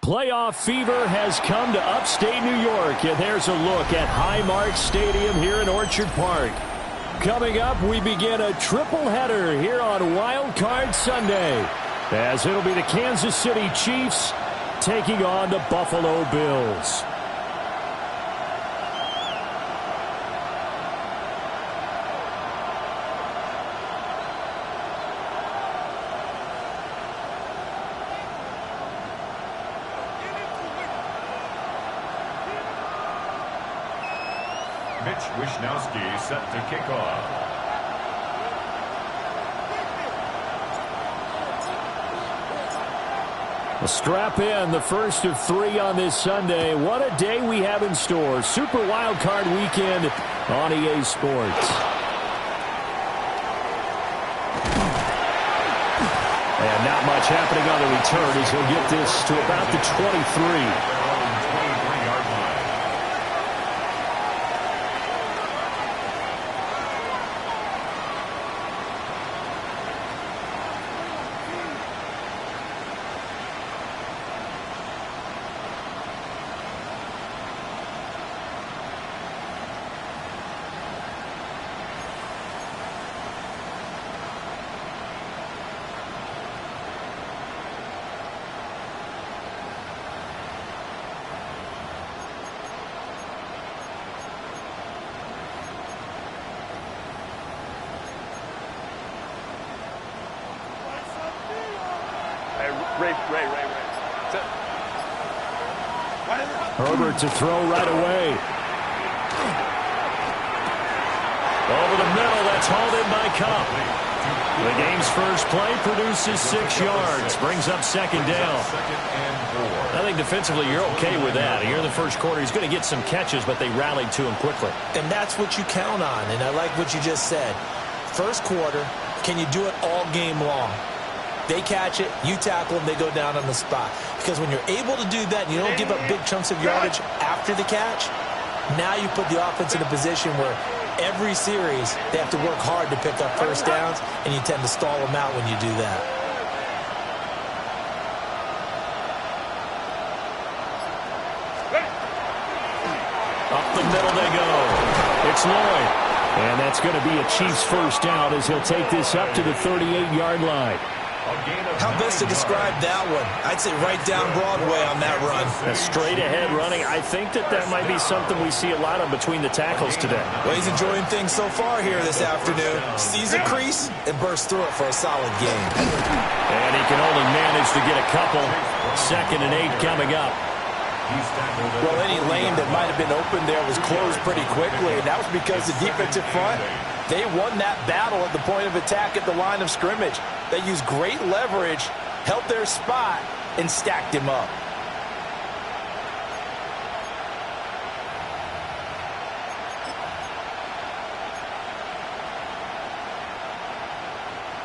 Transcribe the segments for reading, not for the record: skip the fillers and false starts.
Playoff fever has come to upstate New York, and there's a look at Highmark Stadium here in Orchard Park. Coming up, we begin a triple header here on Wild Card Sunday, as it'll be the Kansas City Chiefs taking on the Buffalo Bills. Wishnowski set to kick off. Well, strap in, the first of 3 on this Sunday. What a day we have in store. Super Wild Card Weekend on EA Sports. And not much happening on the return as he'll get this to about the 23. Herbert to throw right away. Over the middle, that's hauled in by Cup. The game's first play produces 6 yards, brings up second down. I think defensively you're okay with that. Here in the first quarter, he's going to get some catches, but they rallied to him quickly. And that's what you count on, and I like what you just said. First quarter, can you do it all game long? They catch it, you tackle them, they go down on the spot. Because when you're able to do that and you don't give up big chunks of yardage after the catch, now you put the offense in a position where every series they have to work hard to pick up first downs, and you tend to stall them out when you do that. Up the middle they go. It's Lloyd. And that's going to be a Chiefs first down as he'll take this up to the 38-yard line. How best to describe that one? I'd say right down Broadway on that run. Straight ahead running. I think that might be something we see a lot of between the tackles today. Well, he's enjoying things so far here this afternoon. Sees a crease and bursts through it for a solid game. And he can only manage to get a couple. 2nd and 8 coming up. Well, any lane that might have been open there was closed pretty quickly, and that was because the defensive front, they won that battle at the point of attack at the line of scrimmage. They used great leverage, held their spot, and stacked him up.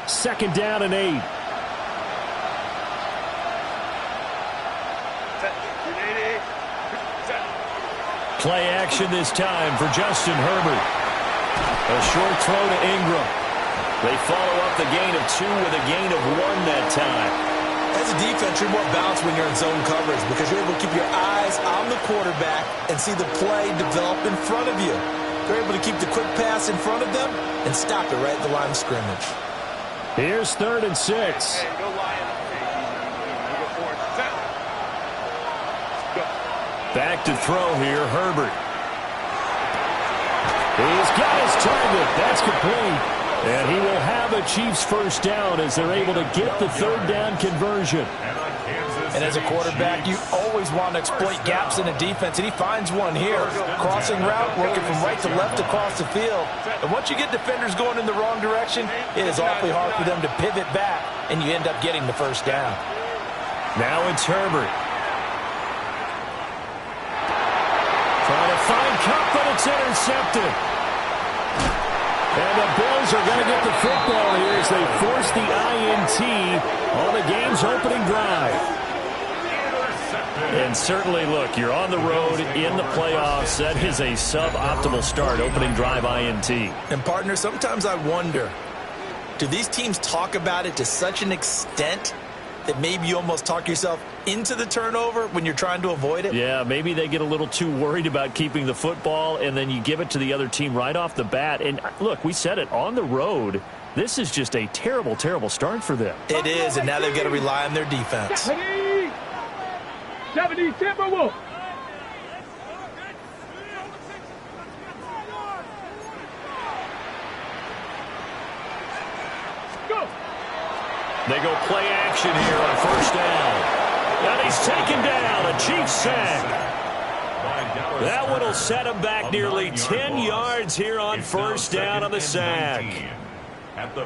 Second down and 8. Play action this time for Justin Herbert. A short throw to Ingram. They follow up the gain of 2 with a gain of 1 that time. As a defense, you're more balanced when you're in zone coverage because you're able to keep your eyes on the quarterback and see the play develop in front of you. They're able to keep the quick pass in front of them and stop it right at the line of scrimmage. Here's 3rd and 6. Back to throw here, Herbert. He's got his target. That's complete. And he will have a Chiefs first down as they're able to get the 3rd down conversion. And as a quarterback, you always want to exploit gaps in a defense, and he finds one here. Crossing route, working from right to left across the field. And once you get defenders going in the wrong direction, it is awfully hard for them to pivot back, and you end up getting the first down. Now it's Herbert. Trying to find Cup, but it's intercepted. And the Bills are going to get the football here as they force the INT on the game's opening drive. And certainly, look, you're on the road in the playoffs. That is a suboptimal start, opening drive INT. And, partner, sometimes I wonder, do these teams talk about it to such an extent that maybe you almost talk yourself into the turnover when you're trying to avoid it? Yeah, maybe they get a little too worried about keeping the football, and then you give it to the other team right off the bat. And look, we said it, on the road, this is just a terrible, terrible start for them. It is, and now they've got to rely on their defense. 70, Timberwolves. They go play action here on first down. And he's taken down, a Chiefs sack. That one will set him back nearly 10 yards here on first down on the sack.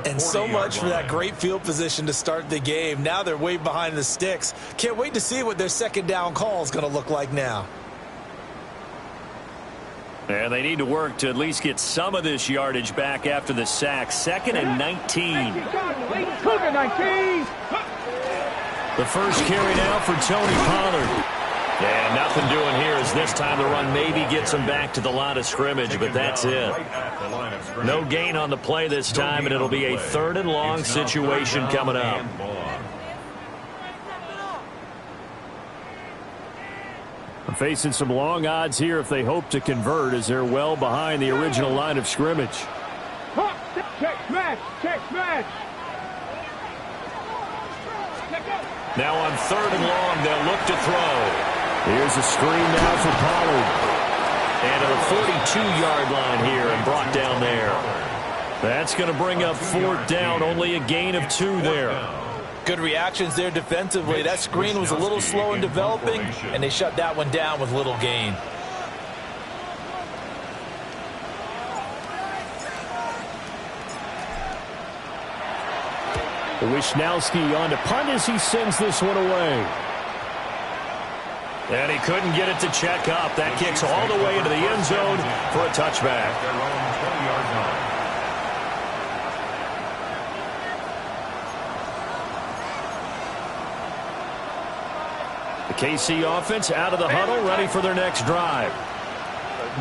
And so much for that great field position to start the game. Now they're way behind the sticks. Can't wait to see what their second down call is going to look like now. And they need to work to at least get some of this yardage back after the sack. 2nd and 19. The first carry now for Tony Pollard. And nothing doing here as this time the run maybe gets him back to the line of scrimmage, but that's it. No gain on the play this time, and it'll be a 3rd and long situation coming up. Facing some long odds here if they hope to convert, as they're well behind the original line of scrimmage. Check smash, check smash. Now on 3rd and long, they'll look to throw. Here's a screen now for Pollard. And to the 42-yard line here and brought down there. That's going to bring up 4th down, only a gain of 2 there. Good reactions there defensively. That screen was a little slow in developing, and they shut that one down with little gain. Wishnowski on to punt as he sends this one away. And he couldn't get it to check up. That kicks all the way into the end zone for a touchback. The KC offense out of the huddle, ready for their next drive.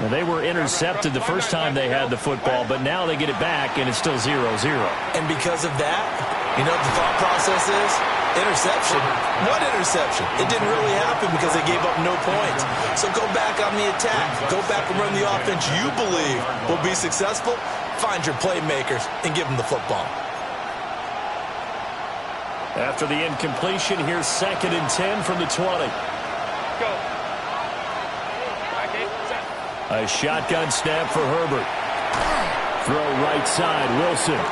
Now, they were intercepted the first time they had the football, but now they get it back, and it's still 0-0. And because of that, you know what the thought process is? Interception. What interception? It didn't really happen because they gave up no points. So go back on the attack. Go back and run the offense you believe will be successful. Find your playmakers and give them the football. After the incompletion, here's 2nd and 10 from the 20. Go. A shotgun snap for Herbert. Throw right side, Wilson.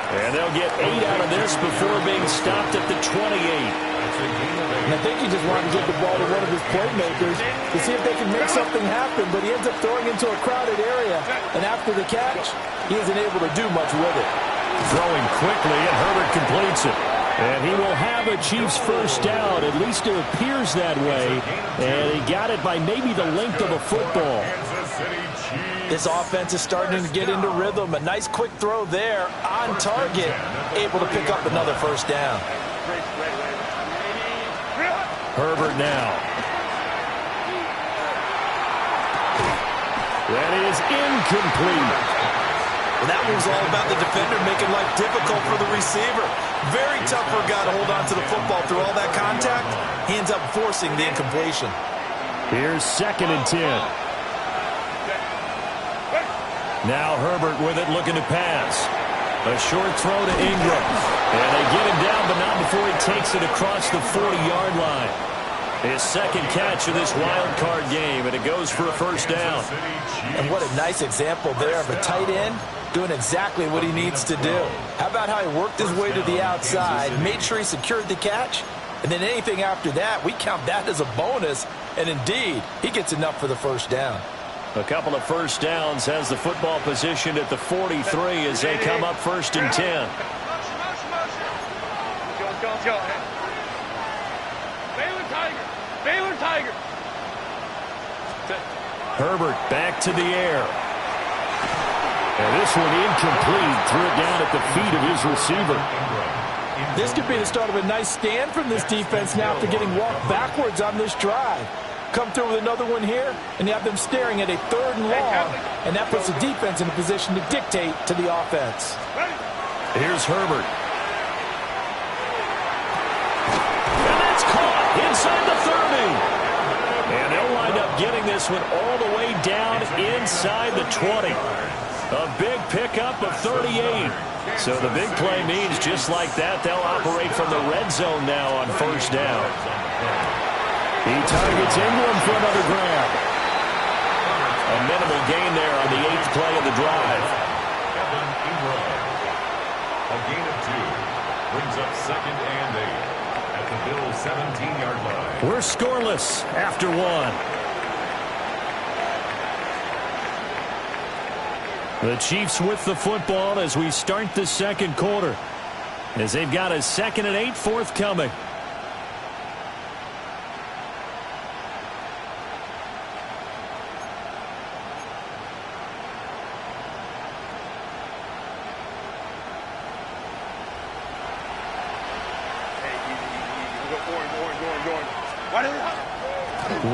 And they'll get 8 out of this before being stopped at the 28. And I think he just wanted to get the ball to one of his playmakers to see if they can make something happen, but he ends up throwing into a crowded area. And after the catch, he isn't able to do much with it. Throwing quickly, and Herbert completes it. And he will have a Chiefs first down. At least it appears that way. And he got it by maybe the length of a football. This offense is starting to get into rhythm. A nice quick throw there on target. Able to pick up another first down. Herbert now. That is incomplete. And that one was all about the defender making life difficult for the receiver. Very tough for a guy to hold on to the football through all that contact. He ends up forcing the incompletion. Here's 2nd and 10. Now Herbert with it, looking to pass. A short throw to Ingram. And they get him down, but not before he takes it across the 40-yard line. His 2nd catch of this wild card game, and it goes for a first down. And what a nice example there of a tight end doing exactly what he needs to do. How about how he worked his way to the outside, made sure he secured the catch, and then anything after that, we count that as a bonus, and indeed, he gets enough for the first down. A couple of first downs, has the football positioned at the 43 as they come up 1st and 10. Go. Baylor Tiger. Herbert back to the air. And this one incomplete. Threw it down at the feet of his receiver. This could be the start of a nice stand from this defense now after getting walked backwards on this drive. Come through with another one here, and you have them staring at a 3rd and long, and that puts the defense in a position to dictate to the offense. Here's Herbert. inside the 30. And they'll wind up getting this one all the way down inside the 20. A big pickup of 38. So the big play means just like that, they'll operate from the red zone now on first down. He targets Ingram for another grab. A minimal gain there on the 8th play of the drive. A gain of 2 brings up 2nd and 8 at the Bills' 17-yard line. We're scoreless after 1. The Chiefs with the football as we start the second quarter, as they've got a 2nd and 8 forthcoming.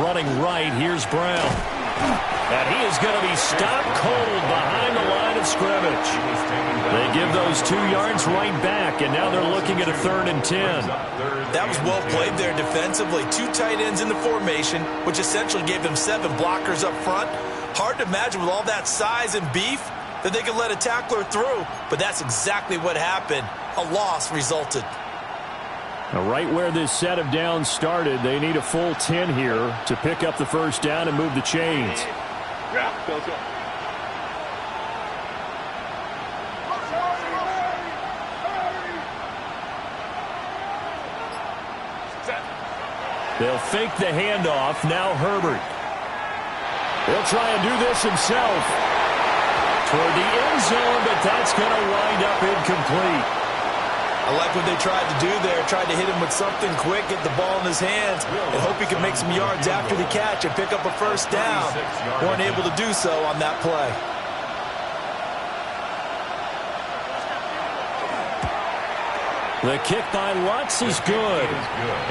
Running right, here's Brown. And he is going to be stopped cold behind the line of scrimmage. They give those 2 yards right back, and now they're looking at a 3rd and 10. That was well played there defensively. 2 tight ends in the formation, which essentially gave them 7 blockers up front. Hard to imagine with all that size and beef that they could let a tackler through, but that's exactly what happened. A loss resulted. Now, right where this set of downs started, they need a full 10 here to pick up the first down and move the chains. They'll fake the handoff. Now Herbert. He'll try and do this himself. Toward the end zone, but that's going to wind up incomplete. I like what they tried to do there. Tried to hit him with something quick, get the ball in his hands, and hope he can make some yards after the catch and pick up a first down. Weren't able to do so on that play. The kick by Lutz is good.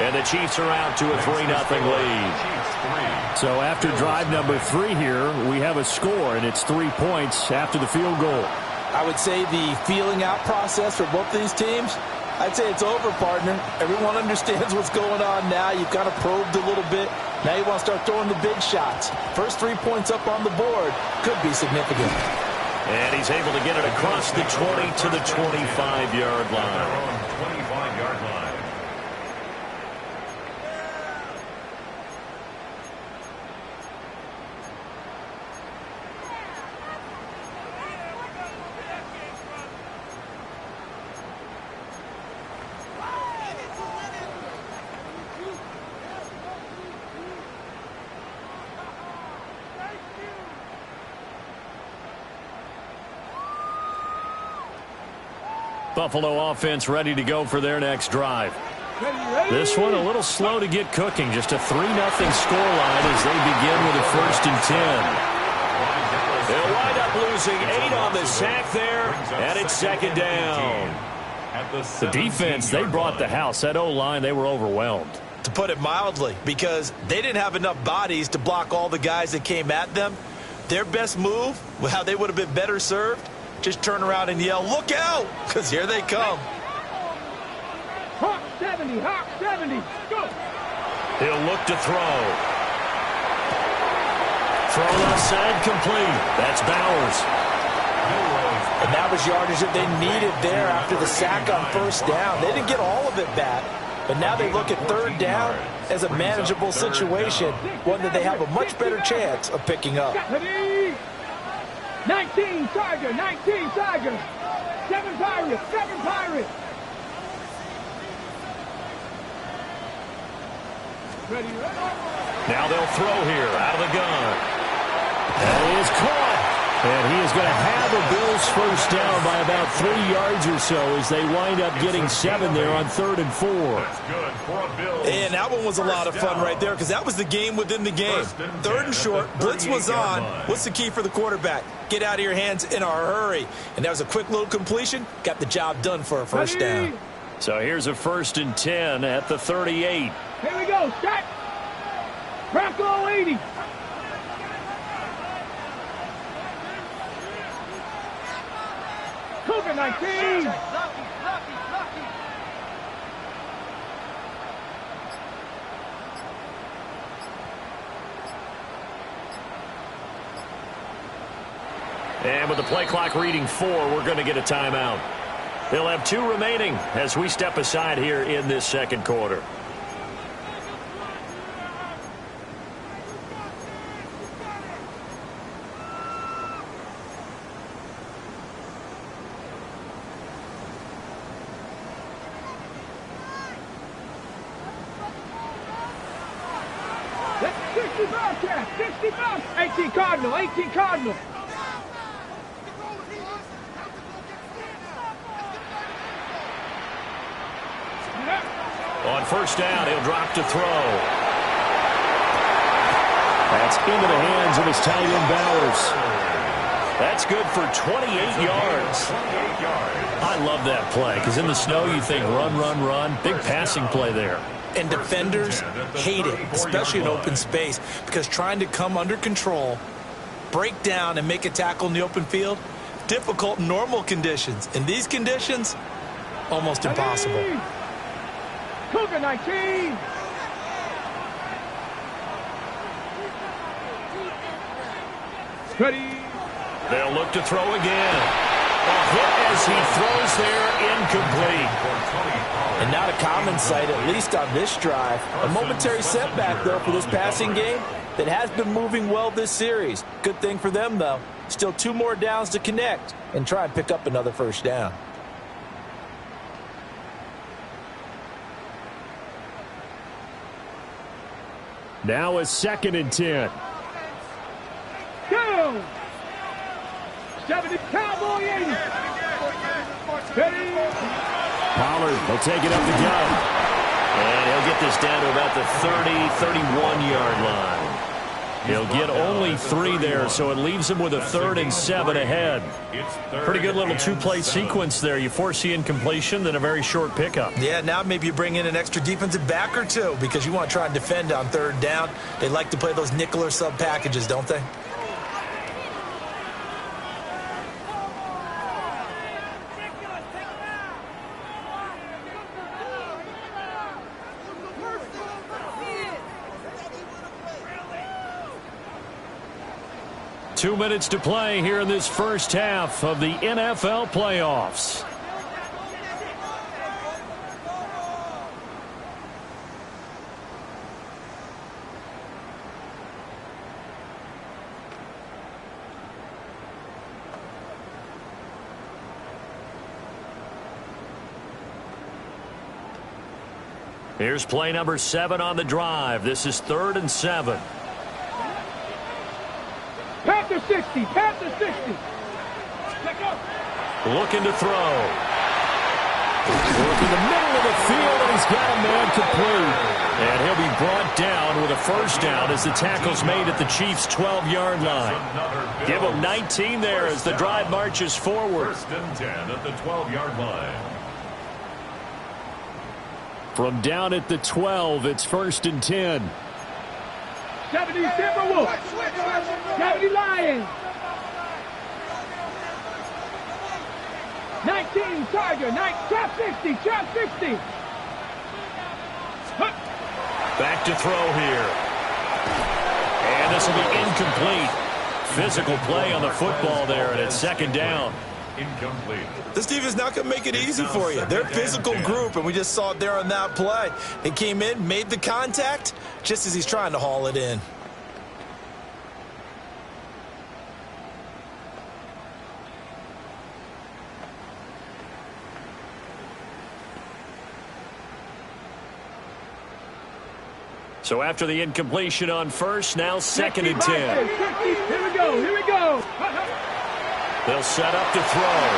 And the Chiefs are out to a 3-0 lead. So after drive number 3 here, we have a score, and it's 3 points after the field goal. I would say the feeling out process for both these teams, I'd say it's over, partner. Everyone understands what's going on now. You've kind of probed a little bit. Now you want to start throwing the big shots. First 3 points up on the board could be significant. And he's able to get it across the 20 to the 25-yard line. 25-yard line. Buffalo offense ready to go for their next drive. This one a little slow to get cooking. Just a 3-0 scoreline as they begin with a 1st and 10. They'll wind up losing 8 on the sack there, and it's 2nd down. The defense, they brought the house. That O-line, they were overwhelmed. To put it mildly, because they didn't have enough bodies to block all the guys that came at them. Their best move, how they would have been better served, just turn around and yell, "Look out!" Because here they come. Hawk 70, Hawk 70, go! He'll look to throw. Throw left side complete. That's Bowers. And that was yardage that they needed there after the sack on first down. They didn't get all of it back, but now they look at 3rd down as a manageable situation, one that they have a much better chance of picking up. 19 Tiger, 19 Tiger. 7 Pirates, 7 Pirates. Ready, ready. Now they'll throw here out of the gun. That is caught. And he is going to have a Bills first down by about 3 yards or so as they wind up getting 7 there on 3rd and 4. That's good for a Bills. And that one was a lot of fun right there because that was the game within the game. 3rd and short, blitz was on. What's the key for the quarterback? Get out of your hands in a hurry. And that was a quick little completion. Got the job done for a first down. So here's a 1st and 10 at the 38. Here we go, set. Bronco 80. Cougar 19. And with the play clock reading 4, we're going to get a timeout. They'll have 2 remaining as we step aside here in this second quarter. That's 60 Bobcats, 60 Bobcats. 18 Cardinal, 18 Cardinal. On first down, he'll drop to throw. That's into the hands of his tight end, Bowers. That's good for 28 yards. I love that play because in the snow you think run, run, run. Big passing play there. And defenders hate it, especially in open space, because trying to come under control, break down, and make a tackle in the open field, difficult in normal conditions. In these conditions, almost impossible. Cougar 19. Ready. They'll look to throw again. A hit as he throws there, incomplete. And not a common sight, at least on this drive. A momentary setback, though, for this passing game that has been moving well this series. Good thing for them, though. Still 2 more downs to connect and try and pick up another first down. Now a 2nd and 10. Go. 70 Cowboy 80. Ready. Pollard will take it up the gut. And he'll get this down to about the 30, 31-yard line. He'll get only 3 there, so it leaves him with a 3rd and 7 ahead. Pretty good little 2-play sequence there. You force the incompletion, then a very short pickup. Yeah, now maybe you bring in an extra defensive back or 2 because you want to try and defend on 3rd down. They like to play those nickel or sub packages, don't they? Two minutes to play here in this first half of the NFL playoffs. Here's play number 7 on the drive. This is 3rd and 7. Panther 60, Panther 60. Looking to throw. Work in the middle of the field, and he's got a man complete. And he'll be brought down with a first down as the tackle's made at the Chiefs' 12-yard line. Give him 19 there as the drive marches forward. 1st and 10 at the 12-yard line. From down at the 12, it's 1st and 10. 70 Timberwolves. 70 Lions. 19 Tiger. Trap 60. Trap 60. Back to throw here. And this will be incomplete. Physical play on the football there, and it's 2nd down. Incomplete. This defense is not going to make it easy for you. They're a physical group, and we just saw it there on that play. He came in, made the contact, just as he's trying to haul it in. So after the incompletion on first, now 2nd and 10. Here we go. Here we go. They'll set up to throw.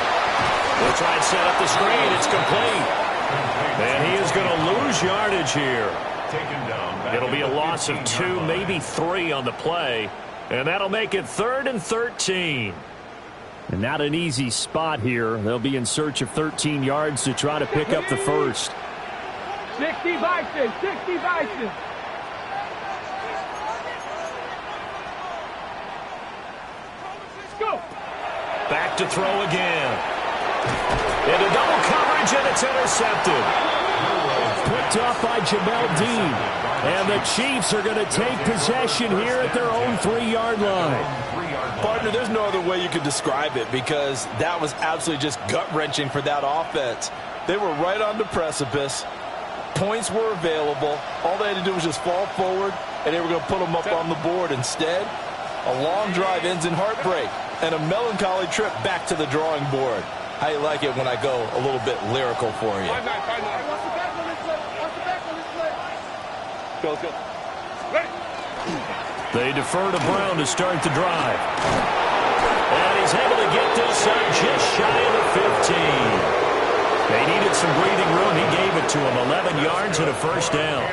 They'll try and set up the screen. It's complete. And he is going to lose yardage here. It'll be a loss of 2, maybe 3 on the play. And that'll make it 3rd and 13. And not an easy spot here. They'll be in search of 13 yards to try to pick up the first. 60 Bison. 60 Bison. Go. Back to throw again. Into double coverage, and it's intercepted. Quick picked off by Jamel Dean. And the Chiefs are going to take possession here at their own 3-yard line. Partner, there's no other way you could describe it because that was absolutely just gut-wrenching for that offense. They were right on the precipice. Points were available. All they had to do was just fall forward, and they were going to put them up on the board. Instead, a long drive ends in heartbreak and a melancholy trip back to the drawing board. How you like it when I go a little bit lyrical for you? Go. They defer to Brown to start the drive. And he's able to get this up just shy of the 15. They needed some breathing room. He gave it to them. 11 yards and a first down.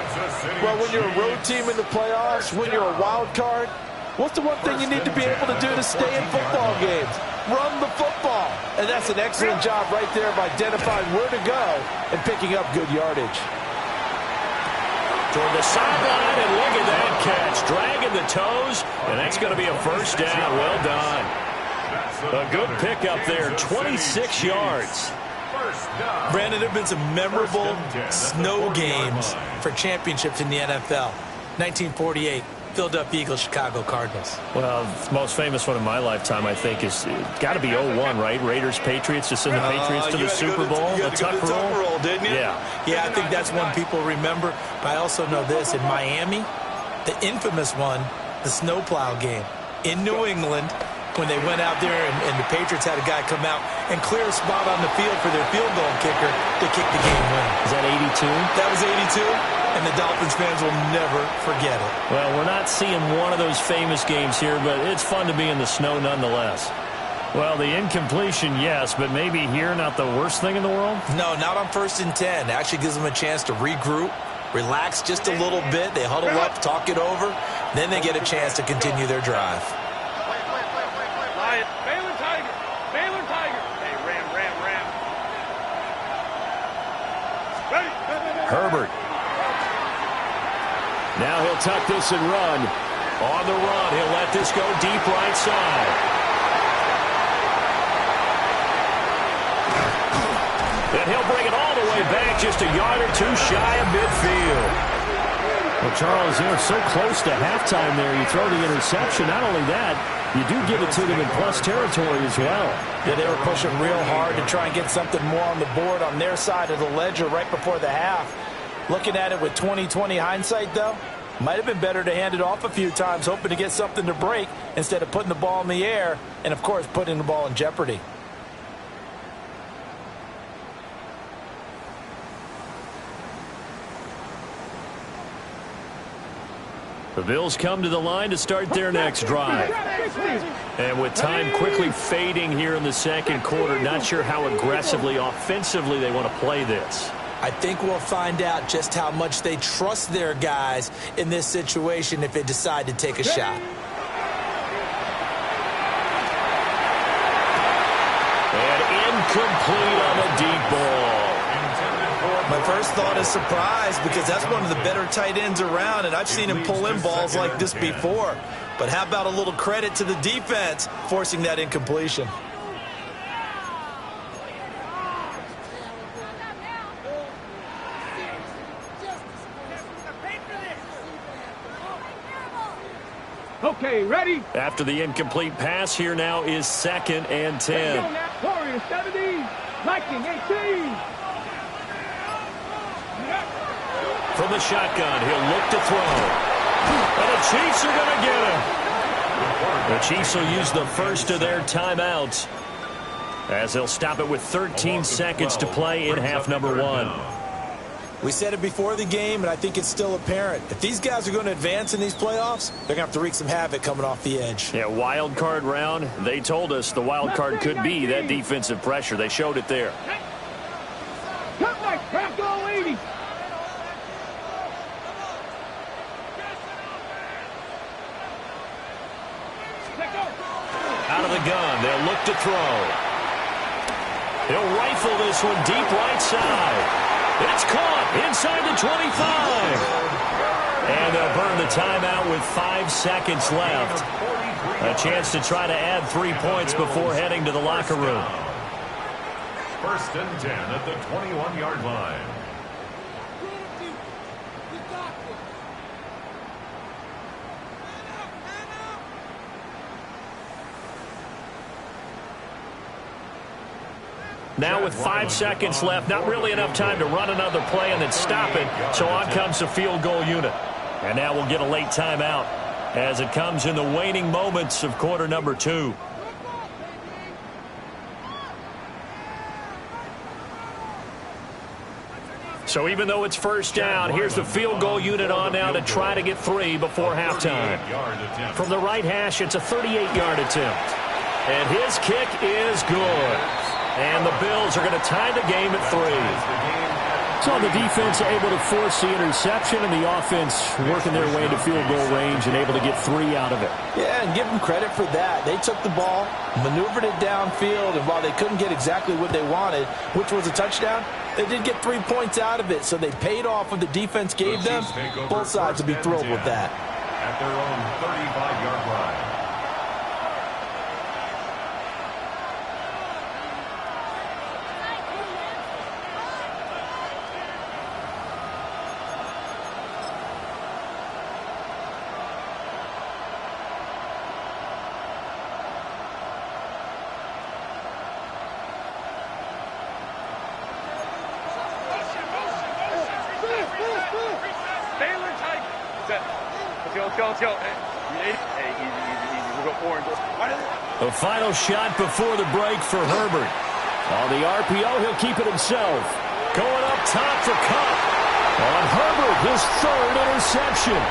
Well, when you're a road team in the playoffs, when you're a wild card, what's the one thing you need to be able to do to stay in football games? Run the football. And that's an excellent job right there of identifying where to go and picking up good yardage. Toward the sideline, and look at that catch. Dragging the toes, and that's going to be a first down. Well done. A good pickup there, 26 yards. Brandon, there have been some memorable snow games for championships in the NFL. 1948, Philadelphia Eagles, Chicago Cardinals. Well, the most famous one in my lifetime, I think, is got to be 01, right? Raiders, Patriots, to send the Patriots to the Super Bowl. The Tuck roll, didn't you? Yeah, I think that's one people remember. But I also know this. In Miami, the infamous one, the snowplow game in New England, when they went out there and the Patriots had a guy come out and clear a spot on the field for their field goal kicker to kick the game winner. Is that 82? That was 82, and the Dolphins fans will never forget it. Well, we're not seeing one of those famous games here, but it's fun to be in the snow nonetheless. Well, the incompletion, yes, but maybe here not the worst thing in the world? No, not on 1st and 10. It actually gives them a chance to regroup, relax just a little bit. They huddle up, talk it over. Then they get a chance to continue their drive. Baylor Tiger. Hey, Ram. Ready. Herbert. Now he'll tuck this and run. On the run, he'll let this go deep right side. And he'll bring it all the way back, just a yard or two shy of midfield. Well, Charles, so close to halftime there. You throw the interception. Not only that, you do give it to them in plus territory as well. Yeah, they were pushing real hard to try and get something more on the board on their side of the ledger right before the half. Looking at it with 20/20 hindsight, though, might have been better to hand it off a few times, hoping to get something to break instead of putting the ball in the air and, of course, putting the ball in jeopardy. The Bills come to the line to start their next drive. And with time quickly fading here in the second quarter, not sure how aggressively, offensively they want to play this. I think we'll find out just how much they trust their guys in this situation if they decide to take a shot. And incomplete on a deep ball. My first thought is surprise because that's one of the better tight ends around, and I've seen him pull in balls like this before. But how about a little credit to the defense forcing that incompletion? Okay, ready? After the incomplete pass, here now is 2nd and 10. Warriors 70, Viking 18. From the shotgun, he'll look to throw. And the Chiefs are going to get him. The Chiefs will use the first of their timeouts as they'll stop it with 13 seconds to play in half number 1. We said it before the game, and I think it's still apparent. If these guys are going to advance in these playoffs, they're going to have to wreak some havoc coming off the edge. Yeah, wild card round. They told us the wild card could be that defensive pressure. They showed it there. Cut like crack all 80. Out of the gun, they'll look to throw. He'll rifle this one deep right side. It's caught inside the 25. And they'll burn the timeout with 5 seconds left. A chance to try to add 3 points before heading to the locker room. 1st and 10 at the 21-yard line. Now with 5 seconds left, not really enough time to run another play and then stop it. So on comes the field goal unit. And now we'll get a late timeout as it comes in the waning moments of quarter number 2. So even though it's first down, here's the field goal unit on now to try to get 3 before halftime. From the right hash, it's a 38-yard attempt. And his kick is good. And the Bills are going to tie the game at 3. So the defense able to force the interception, and the offense working their way to field goal range and able to get 3 out of it. Yeah, and give them credit for that. They took the ball, maneuvered it downfield, and while they couldn't get exactly what they wanted, which was a touchdown, they did get 3 points out of it, so they paid off what the defense gave them. Both sides will be thrilled with that. At their own 35-yard line. The final shot before the break for Herbert. On the RPO, he'll keep it himself. Going up top for Kupp. On Herbert, his 3rd interception.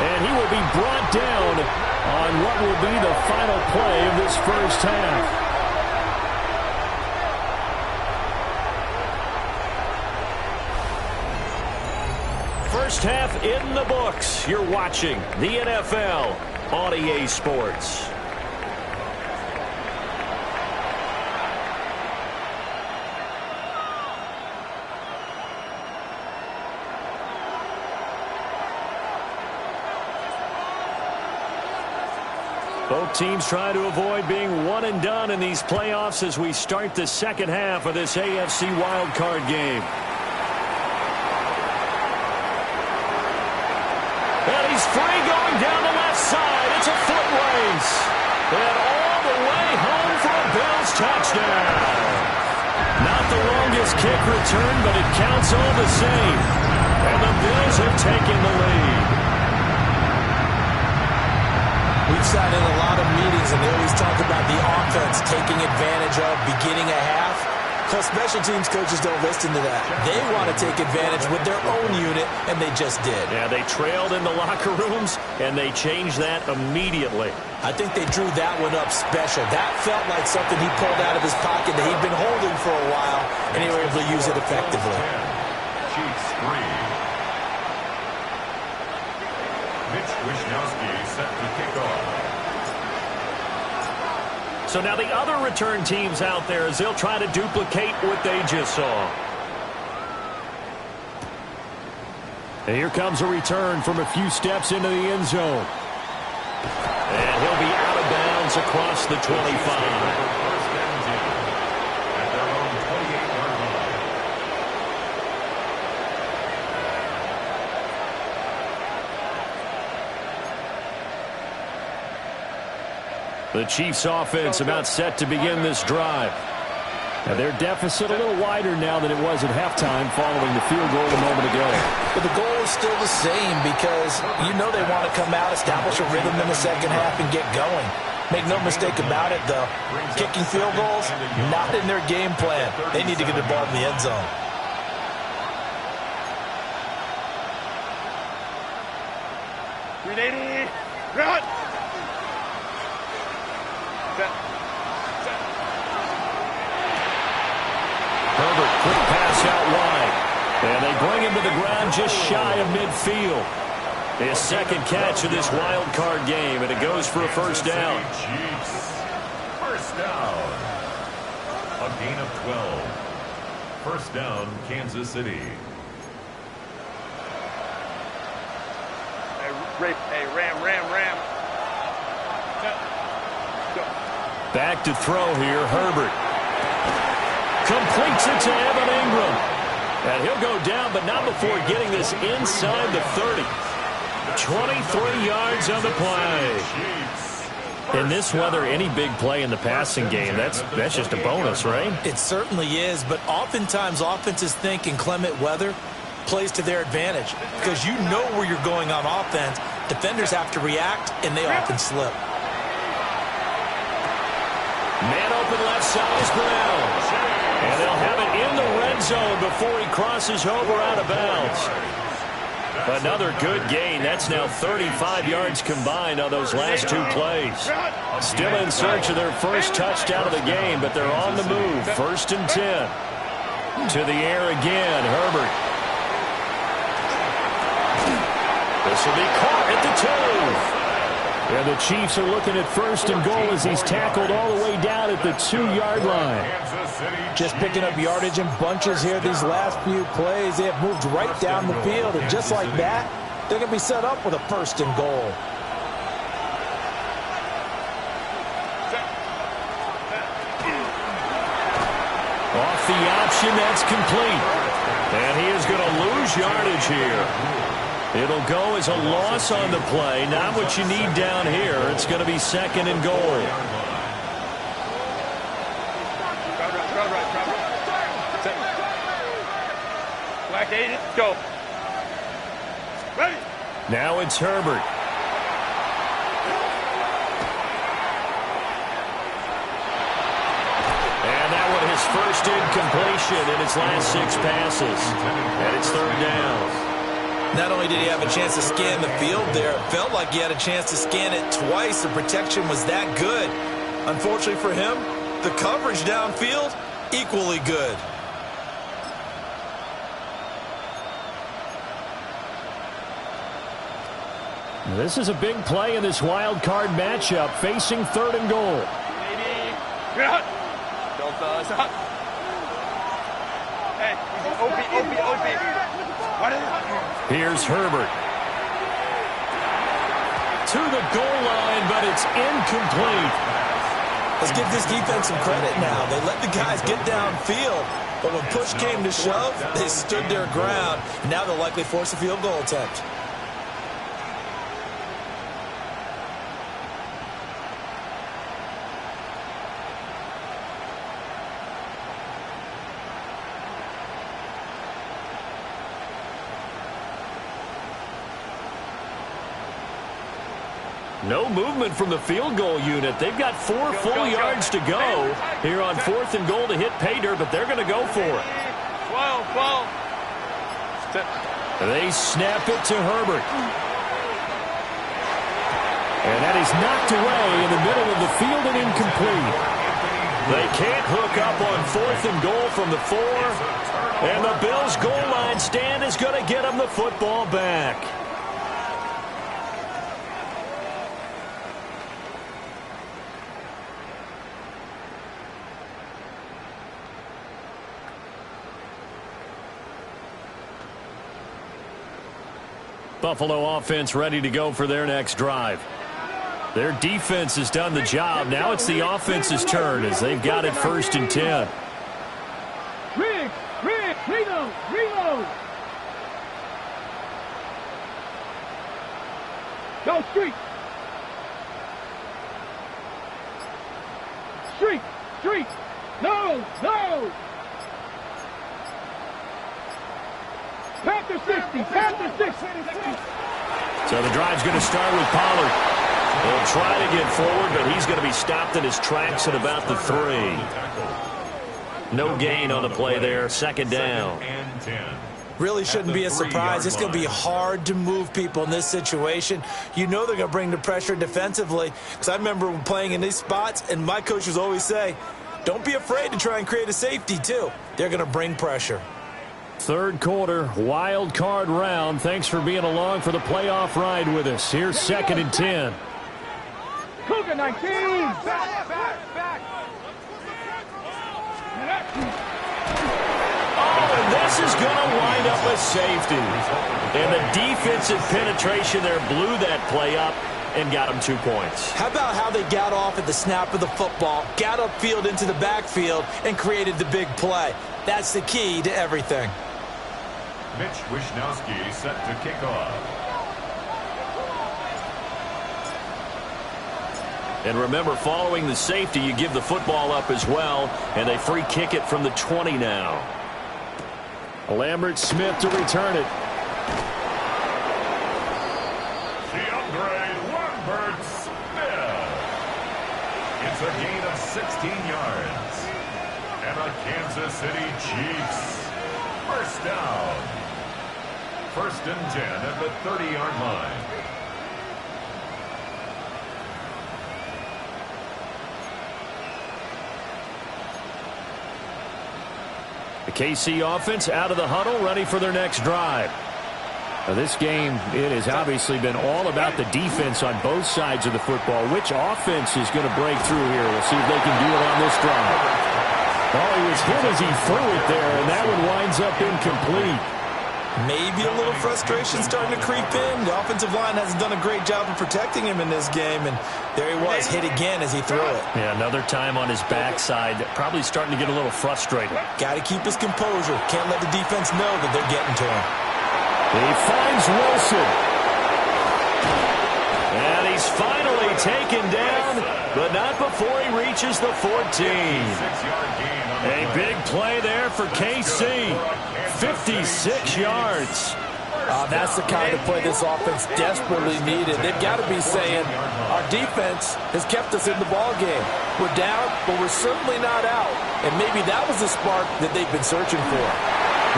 And he will be brought down on what will be the final play of this first half. First half in the books. You're watching the NFL on EA Sports. Both teams try to avoid being one and done in these playoffs as we start the second half of this AFC wildcard game. And he's free going down the left side. It's a foot race. And all the way home for a Bills touchdown. Not the longest kick return, but it counts all the same. And the Bills have taken the lead. We've sat in a lot of meetings, and they always talk about the offense taking advantage of beginning a half. Plus, special teams coaches don't listen to that. They want to take advantage with their own unit, and they just did. Yeah, they trailed in the locker rooms, and they changed that immediately. I think they drew that one up special. That felt like something he pulled out of his pocket that he'd been holding for a while, and they were able to use it effectively. Chiefs 3. Mitch Wishnowsky set to kick off. So now the other return teams out there as they'll try to duplicate what they just saw. And here comes a return from a few steps into the end zone. And he'll be out of bounds across the 25. The Chiefs offense about set to begin this drive. And their deficit a little wider now than it was at halftime following the field goal a moment ago. But the goal is still the same because you know they want to come out, establish a rhythm in the second half, and get going. Make no mistake about it, though. Kicking field goals, not in their game plan. They need to get the ball in the end zone. Run! Herbert, quick pass out wide. And they bring him to the ground just shy of midfield. His second catch of this wild card game, and it goes for a first down. Chiefs. First down. A gain of 12. First down, Kansas City. Hey, Ram. Back to throw here, Herbert. Completes it to Evan Ingram. And he'll go down, but not before getting this inside the 30. 23 yards on the play. In this weather, any big play in the passing game, that's just a bonus, right? It certainly is, but oftentimes offenses think in clement weather plays to their advantage because you know where you're going on offense. Defenders have to react, and they often slip. Man open left side is Brown. And they'll have it in the red zone before he crosses over out of bounds. Another good gain. That's now 35 yards combined on those last two plays. Still in search of their first touchdown of the game, but they're on the move. 1st and 10. To the air again, Herbert. This will be caught at the 2. And the Chiefs are looking at 1st and goal as he's tackled all the way down at the 2-yard line. Just picking up yardage in bunches here these last few plays. They have moved right down the field, and just like that, they're going to be set up with a 1st and goal. Off the option, that's complete. And he is going to lose yardage here. It'll go as a loss on the play. Not what you need down here. It's going to be 2nd and goal. Black 8, go. Ready. Now it's Herbert. And that one his first incompletion in his last 6 passes. And it's 3rd down. Not only did he have a chance to scan the field there, it felt like he had a chance to scan it twice. The protection was that good. Unfortunately for him, the coverage downfield, equally good. This is a big play in this wild card matchup, facing 3rd and goal. Here's Herbert. To the goal line, but it's incomplete. Let's give this defense some credit now. They let the guys get downfield, but when push came to shove, they stood their ground. Now they'll likely force a field goal attempt. No movement from the field goal unit. They've got 4 full yards to go here on 4th and goal to hit pay dirt, but they're going to go for it. 12. They snap it to Herbert. And that is knocked away in the middle of the field and incomplete. They can't hook up on 4th and goal from the 4. And the Bills' goal line stand is going to get them the football back. Buffalo offense ready to go for their next drive. Their defense has done the job. Now it's the offense's turn as they've got it 1st and 10. Reload. Go street. No. Panther 60. So the drive's going to start with Pollard. He'll try to get forward, but he's going to be stopped in his tracks at about the 3. No gain on the play there. 2nd down. Really shouldn't be a surprise. It's going to be hard to move people in this situation. You know they're going to bring the pressure defensively. Because I remember playing in these spots, and my coaches always say, don't be afraid to try and create a safety, too. They're going to bring pressure. 3rd quarter, wild card round. Thanks for being along for the playoff ride with us. Here's 2nd and 10. Cougar 19. Back. Oh, and this is going to wind up a safety. And the defensive penetration there blew that play up and got them 2 points. How about how they got off at the snap of the football, got upfield into the backfield, and created the big play? That's the key to everything. Mitch Wishnowsky set to kick off. And remember, following the safety, you give the football up as well, and they free kick it from the 20 now. Lambert Smith to return it. Lambert Smith. It's a gain of 16 yards. And the Kansas City Chiefs. First down. 1st and 10 at the 30-yard line. The KC offense out of the huddle, ready for their next drive. Now this game, it has obviously been all about the defense on both sides of the football. Which offense is going to break through here? We'll see if they can do it on this drive. Well, he was hit as he threw it there, and that one winds up incomplete. Maybe a little frustration starting to creep in. The offensive line hasn't done a great job of protecting him in this game, and there he was, hit again as he threw it. Yeah, another time on his backside, probably starting to get a little frustrated. Got to keep his composure. Can't let the defense know that they're getting to him. He finds Wilson. And he's finally taken down, but not before he reaches the 14. A big play there for KC. 56 yards. That's the kind of play this offense desperately needed. They've got to be saying, our defense has kept us in the ball game. We're down, but we're certainly not out. And maybe that was the spark that they've been searching for.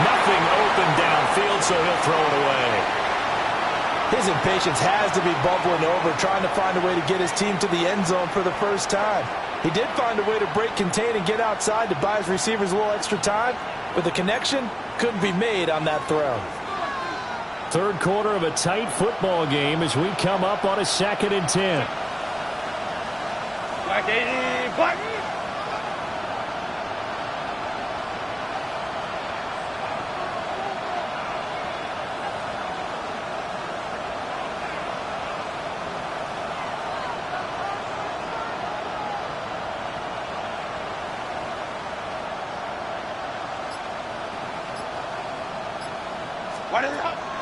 Nothing open downfield, so he'll throw it away. His impatience has to be bubbling over, trying to find a way to get his team to the end zone for the first time. He did find a way to break contain and get outside to buy his receivers a little extra time, but the connection couldn't be made on that throw. 3rd quarter of a tight football game as we come up on a 2nd and 10. Black 80, black.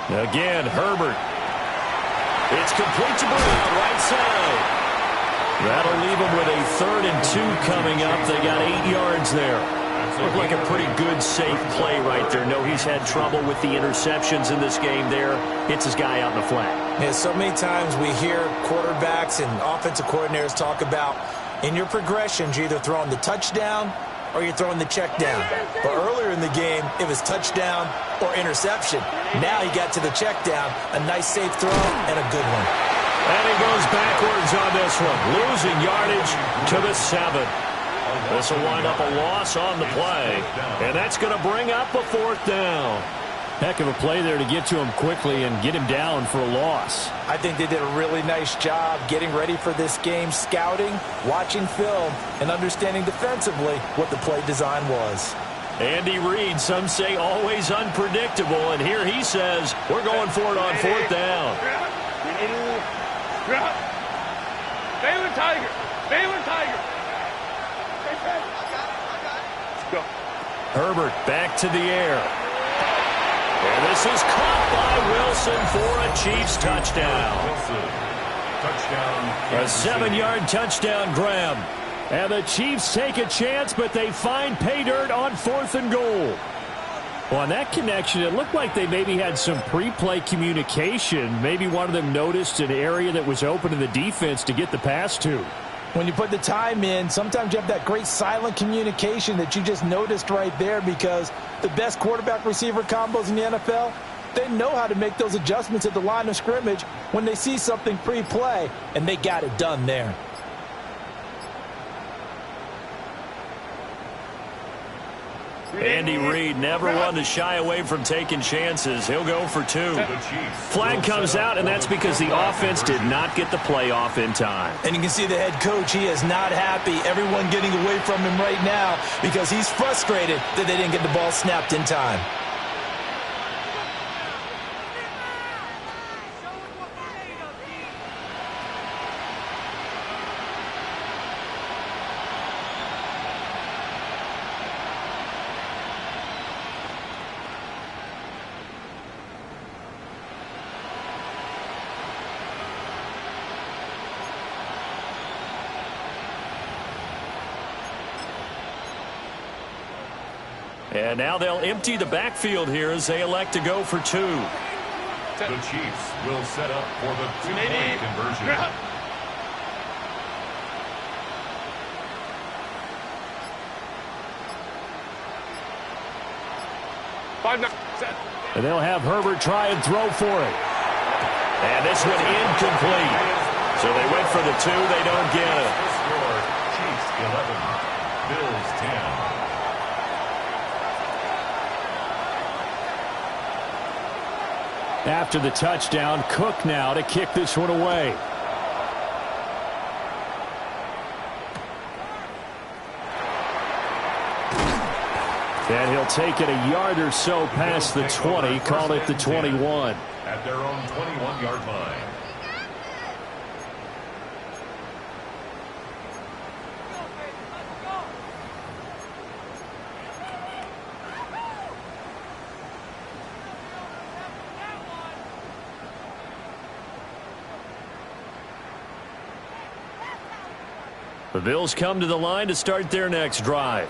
Again, Herbert. It's complete to Brown, right side. That'll leave them with a 3rd and 2 coming up. They got 8 yards there. Looked like a pretty good, safe play right there. No, he's had trouble with the interceptions in this game there. Hits his guy out in the flat. Yeah, so many times we hear quarterbacks and offensive coordinators talk about in your progressions, you're either throwing the touchdown or you're throwing the check down. But earlier in the game, it was touchdown or interception. Now he got to the check down, a nice safe throw, and a good one. And he goes backwards on this one, losing yardage to the 7. This will wind up a loss on the play, and that's going to bring up a 4th down. Heck of a play there to get to him quickly and get him down for a loss. I think they did a really nice job getting ready for this game, scouting, watching film, and understanding defensively what the play design was. Andy Reid, some say always unpredictable, and here he says we're going for it on 4th down. Baylor Tiger. Baylor Tiger. Let's go. Herbert back to the air. And this is caught by Wilson for a Chiefs touchdown. A 7-yard touchdown grab. And the Chiefs take a chance, but they find pay dirt on 4th and goal. Well, on that connection, it looked like they maybe had some pre-play communication. Maybe one of them noticed an area that was open to the defense to get the pass to. When you put the time in, sometimes you have that great silent communication that you just noticed right there, because the best quarterback-receiver combos in the NFL, they know how to make those adjustments at the line of scrimmage when they see something pre-play, and they got it done there. Andy Reid never one to shy away from taking chances. He'll go for 2. Flag comes out, and that's because the offense did not get the play off in time. And you can see the head coach, he is not happy. Everyone getting away from him right now because he's frustrated that they didn't get the ball snapped in time. And now they'll empty the backfield here as they elect to go for 2. The Chiefs will set up for the two-point conversion. And they'll have Herbert try and throw for it. And this one incomplete. So they went for the 2. They don't get it. Score, Chiefs 11, Bills 10. After the touchdown, Cook now to kick this one away. And he'll take it a yard or so past the 20, call it the 21. At their own 21-yard line. The Bills come to the line to start their next drive.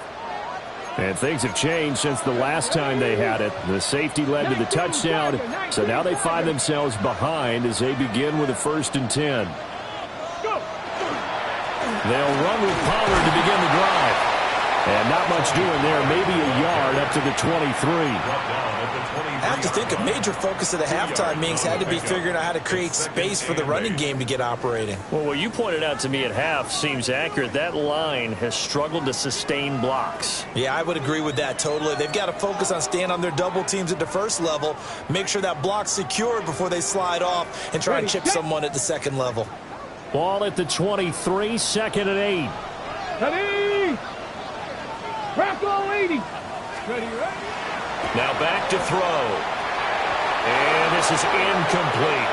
And things have changed since the last time they had it. The safety led to the touchdown, so now they find themselves behind as they begin with a 1st and 10. They'll run with Pollard to begin the drive. And not much doing there, maybe a yard up to the 23. I have to think a major focus of the halftime meetings had to be figuring out how to create space for the running game to get operating. Well, what you pointed out to me at half seems accurate. That line has struggled to sustain blocks. Yeah, I would agree with that totally. They've got to focus on staying on their double teams at the first level, make sure that block's secured before they slide off and try and chip someone at the second level. Ball at the 23, 2nd and 8. Ready? Crackle 80. Ready, ready. Now back to throw. And this is incomplete.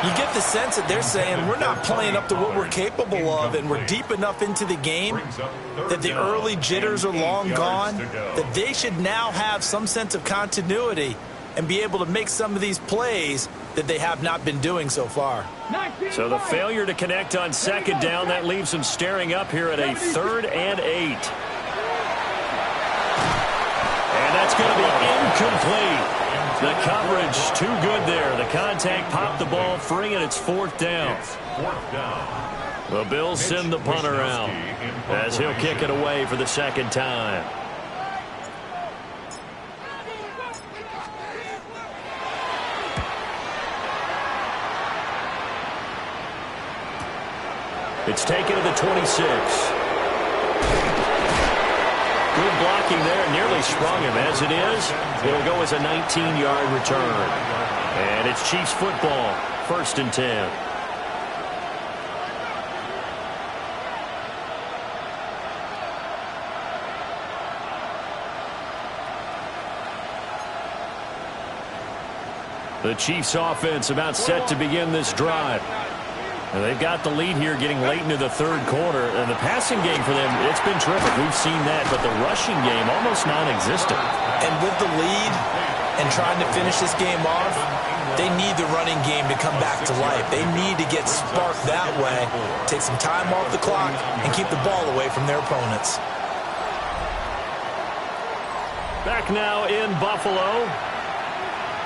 You get the sense that they're saying we're not playing up to what we're capable of, and we're deep enough into the game that the early jitters are long gone, that they should now have some sense of continuity and be able to make some of these plays that they have not been doing so far. So the failure to connect on 2nd down, that leaves them staring up here at a 3rd and 8. And that's going to be incomplete. The coverage too good there. The contact popped the ball free, and it's 4th down. The Bills send the punter out as he'll kick it away for the 2nd time. It's taken to the 26. Good blocking there, nearly sprung him. As it is, it'll go as a 19-yard return. And it's Chiefs football, 1st and 10. The Chiefs offense about set to begin this drive. And they've got the lead here getting late into the 3rd quarter. And the passing game for them, it's been terrific. We've seen that. But the rushing game, almost non-existent. And with the lead and trying to finish this game off, they need the running game to come back to life. They need to get sparked that way, take some time off the clock, and keep the ball away from their opponents. Back now in Buffalo.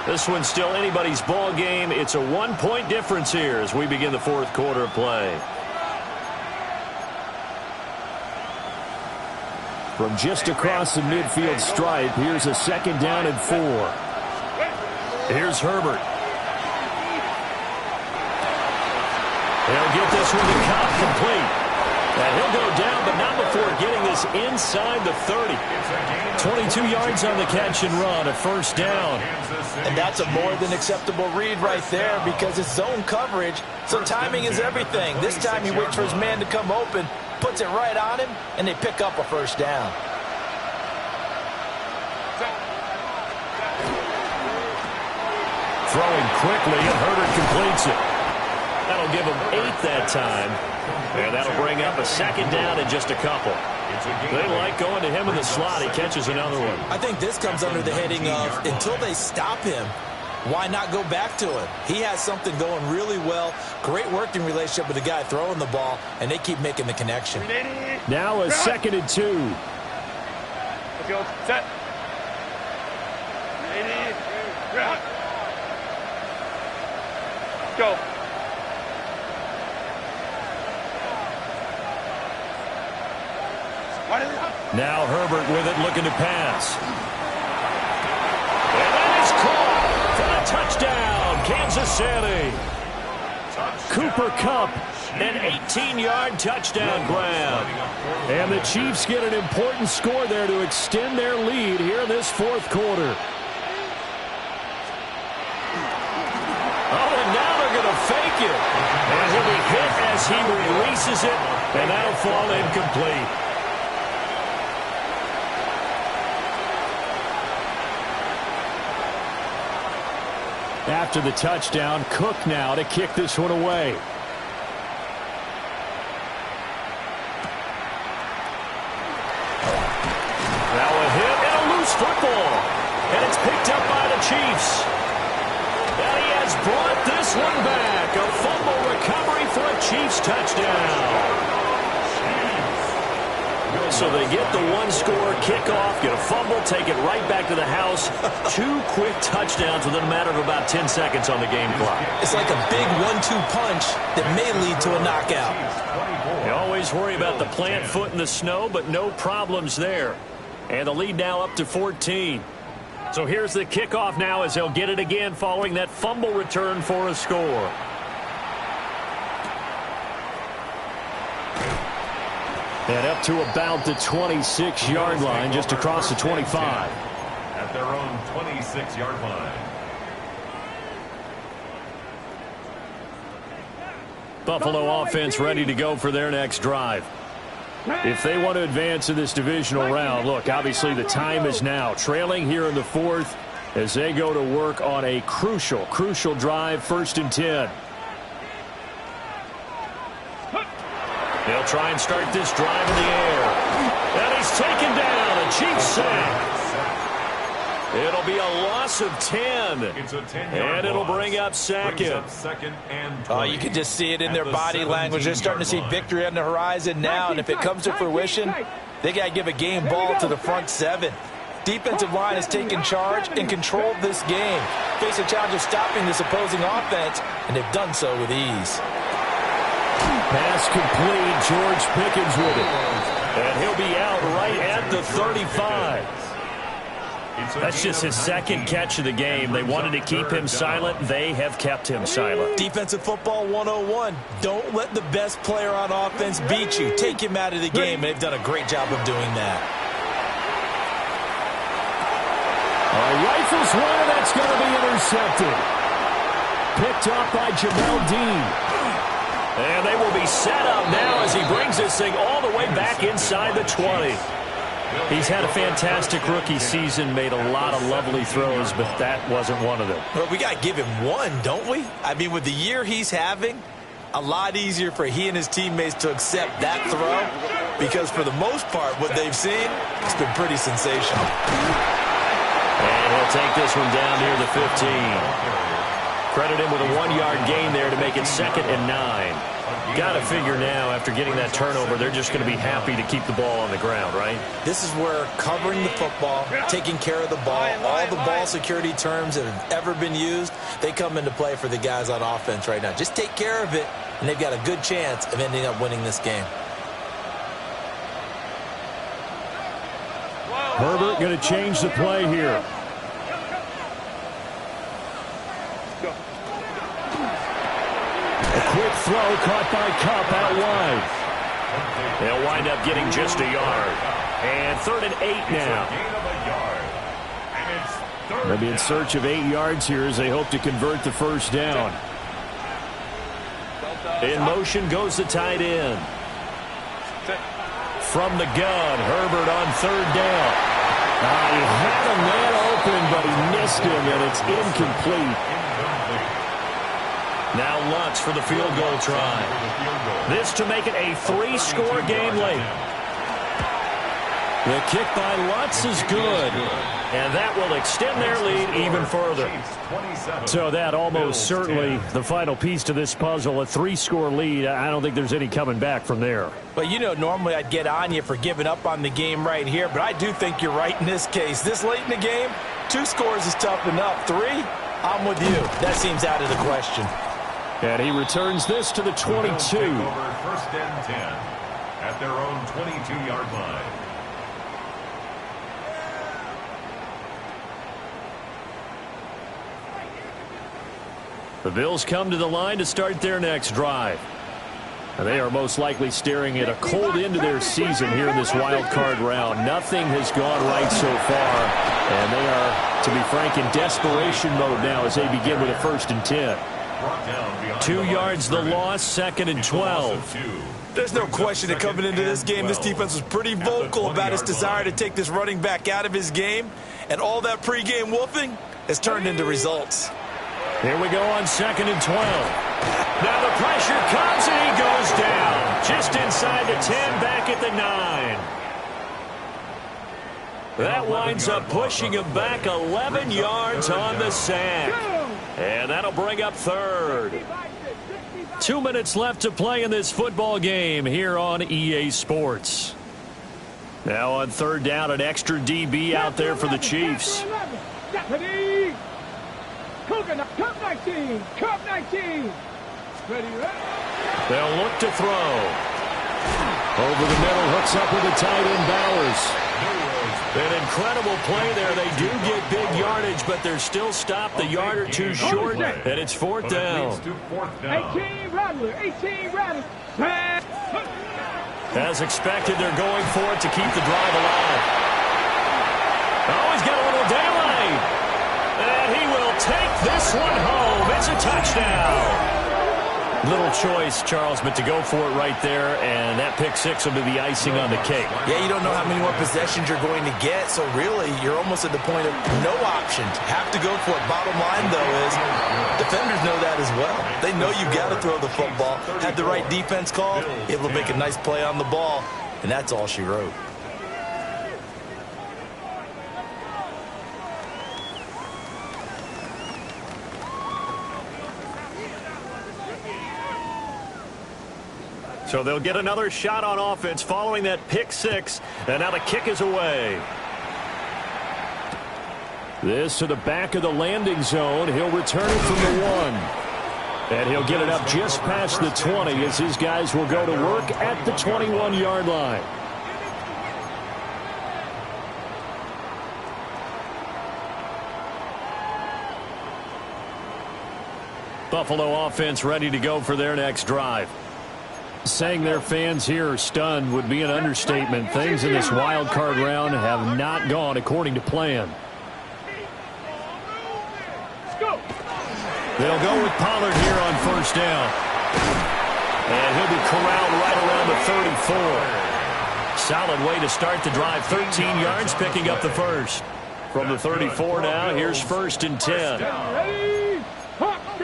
This one's still anybody's ball game. It's a 1-point difference here as we begin the 4th quarter of play. From just across the midfield stripe, here's a 2nd down and 4. Here's Herbert. He'll get this one to Cobb complete. And he'll go down, but not before getting this inside the 30. 22 yards on the catch and run, a 1st down. And that's a more than acceptable read right there because it's zone coverage, so timing is everything. This time he waits for his man to come open, puts it right on him, and they pick up a 1st down. Throwing quickly, and Herbert completes it. That'll give him 8 that time. And that'll bring up a 2nd down in just a couple. They like going to him in the slot. He catches another one. I think this comes under the heading of until they stop him, why not go back to it? He has something going really well. Great working relationship with the guy throwing the ball, and they keep making the connection. Now a 2nd and 2. Go. Set. Go. Now Herbert with it, looking to pass. And that is caught for the touchdown, Kansas City. Cooper Kupp, an 18-yard touchdown grab. And the Chiefs get an important score there to extend their lead here in this fourth quarter. Oh, and now they're going to fake it. And he'll be hit as he releases it, and that'll fall incomplete. After the touchdown, Cook now to kick this one away. Now a hit and a loose football. And it's picked up by the Chiefs. And he has brought this one back. A fumble recovery for a Chiefs touchdown. So they get the one-score kickoff, get a fumble, take it right back to the house. 2 quick touchdowns within a matter of about 10 seconds on the game clock. It's like a big 1-2 punch that may lead to a knockout. You always worry about the plant foot in the snow, but no problems there. And the lead now up to 14. So here's the kickoff now as they'll get it again following that fumble return for a score. And up to about the 26-yard line, just across the 25. At their own 26-yard line. Buffalo offense ready to go for their next drive. If they want to advance in this divisional round, look, obviously the time is now. Trailing here in the fourth as they go to work on a crucial drive, 1st and 10. They'll try and start this drive in the air. And he's taken down. A Chiefs sack. It'll be a loss of 10. It's a 10-yard and it'll loss. bring up second. Oh, you can just see it in their body language. They're starting to see victory on the horizon now. And if it comes to fruition, they got to give a game ball to the front 7. Defensive line has taken charge and controlled this game. Face a challenge of stopping this opposing offense, and they've done so with ease. Pass complete. George Pickens with it. And he'll be out right at the 35. That's just his second catch of the game. They wanted to keep him silent. They have kept him silent. Defensive football 101. Don't let the best player on offense beat you. Take him out of the game. They've done a great job of doing that. Rifles one, and that's going to be intercepted. Picked up by Jamel Dean. And they will be set up now as he brings this thing all the way back inside the 20. He's had a fantastic rookie season, made a lot of lovely throws, but that wasn't one of them. Well, we got to give him one, don't we? I mean, with the year he's having, a lot easier for he and his teammates to accept that throw because for the most part, what they've seen, it's been pretty sensational. And he'll take this one down near the 15. Credit him with a 1-yard gain there to make it 2nd and 9. Got to figure now, after getting that turnover, they're just going to be happy to keep the ball on the ground, right? This is where covering the football, taking care of the ball, all the ball security terms that have ever been used, they come into play for the guys on offense right now. Just take care of it, and they've got a good chance of ending up winning this game. Herbert going to change the play here. A quick throw caught by Kupp out wide. They'll wind up getting just a yard. And 3rd and 8 now. They'll be in search of 8 yards here as they hope to convert the first down. In motion goes the tight end. From the gun, Herbert on 3rd down. He had a man open, but he missed him, and it's incomplete. Now Lutz for the field goal try. This to make it a 3-score game late. The kick by Lutz is good. And that will extend their lead even further. So that almost certainly the final piece to this puzzle, a 3-score lead. I don't think there's any coming back from there. But, you know, normally I'd get on you for giving up on the game right here, but I do think you're right in this case. This late in the game, 2 scores is tough enough. 3, I'm with you. That seems out of the question. And he returns this to the 22. First and 10 at their own 22-yard line. The Bills come to the line to start their next drive. And they are most likely staring at a cold end to their season here in this wild card round. Nothing has gone right so far. And they are, to be frank, in desperation mode now as they begin with a 1st and 10. 2 yards the loss, 2nd and 12. There's no question that coming into this game, this defense was pretty vocal about its desire to take this running back out of his game. And all that pregame wolfing has turned into results. Here we go on 2nd and 12. Now the pressure comes and he goes down. Just inside the 10, back at the 9. That winds up pushing him back 11 yards on the sack. And that'll bring up 3rd. 2 minutes left to play in this football game here on EA Sports. Now on 3rd down, an extra DB out there for the Chiefs. Cup 19. Cup 19. They'll look to throw. Over the middle, hooks up with the tight end, Bowers. An incredible play there. They do get big yardage, but they're still stopped a yard or 2 short, and it's 4th down. 18 Rattler. 18 Rattler. As expected, they're going for it to keep the drive alive. Oh, he's got a little daylight. And he will take this one home. It's a touchdown. Little choice, Charles, but to go for it right there, and that pick 6 will be the icing on the cake. Yeah, you don't know how many more possessions you're going to get, so really you're almost at the point of no options. Have to go for it. Bottom line, though, is defenders know that as well. They know you got to throw the football. Had the right defense called, able to make a nice play on the ball, and that's all she wrote. So they'll get another shot on offense following that pick 6. And now the kick is away. This to the back of the landing zone. He'll return it from the 1. And he'll get it up just past the 20 as his guys will go to work at the 21-yard line. Buffalo offense ready to go for their next drive. Saying their fans here are stunned would be an understatement. Things in this wild card round have not gone according to plan. They'll go with Pollard here on 1st down. And he'll be corralled right around the 34. Solid way to start the drive. 13 yards, picking up the 1st. From the 34 now, here's 1st and 10.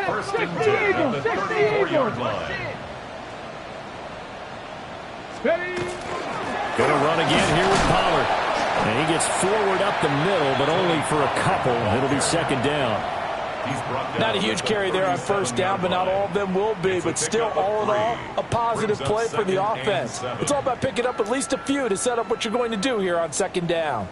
First and 10 at the 34-yard line. Going to run again here with Pollard. And he gets forward up the middle, but only for a couple. It'll be 2nd down. Not a huge carry there on 1st down, but not all of them will be. But still, all in all, a positive play for the offense. It's all about picking up at least a few to set up what you're going to do here on 2nd down.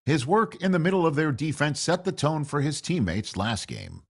His work in the middle of their defense set the tone for his teammates last game.